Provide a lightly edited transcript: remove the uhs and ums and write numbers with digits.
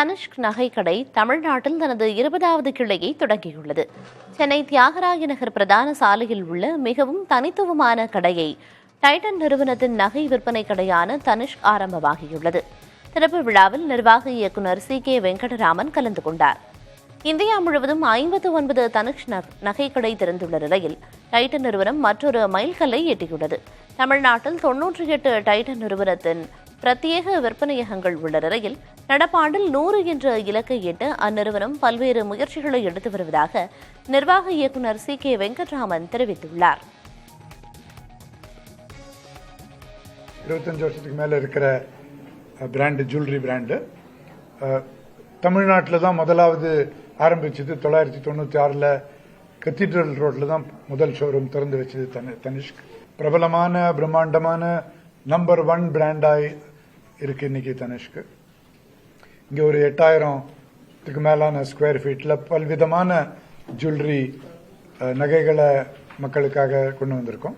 தனிஷ்க் நகைக்கடை தமிழ்நாட்டில் தனது 20வது கிளையை தொடங்கியுள்ளது. சென்னை தியாகராய நகர் பிரதான சாலையில் உள்ள மிகவும் தனித்துவமான கடையை டைட்டன் நிறுவனத்தின் நகை விற்பனை கடையான தனிஷ்க் ஆரம்பமாகியுள்ளது. திறப்பு விழாவில் நிர்வாக இயக்குநர் CK வெங்கடராமன் கலந்து கொண்டார். இந்தியா முழுவதும் 59 தனிஷ்க் நகைக்கடை திறந்துள்ள நிலையில் டைட்டன் நிறுவனம் மற்றொரு மைல்கல்லை எட்டியுள்ளது. தமிழ்நாட்டில் 98 டைட்டன் நிறுவனத்தின் பிரத்யேக விற்பனையகங்கள் உள்ள நிலையில் நடப்பாண்டில் 100 என்ற இலக்கை எட்ட அந்நிறுவனம் பல்வேறு முயற்சிகளை எடுத்து வருவதாக நிர்வாக இயக்குநர் CK வெங்கட்ராமன் தெரிவித்துள்ளார். 25 வருஷத்துக்கு மேல இருக்கிற பிராண்டு, ஜுவல்லரி பிராண்டு தமிழ்நாட்டில் தான் முதலாவது ஆரம்பிச்சது. 996 கத்தீட்ரல் ரோட்ல தான் முதல் ஷோரூம் திறந்து வச்சது தனிஷ்க். பிரபலமான பிரம்மாண்டமான நம்பர் 1 பிராண்டாய் இருக்கு இன்னைக்கு தனிஷ்க். இங்க ஒரு 8000க்கு மேலான ஸ்கொயர் ஃபீட்ல பல்விதமான ஜுவல்லரி நகைகளை மக்களுக்காக கொண்டு வந்திருக்கோம்.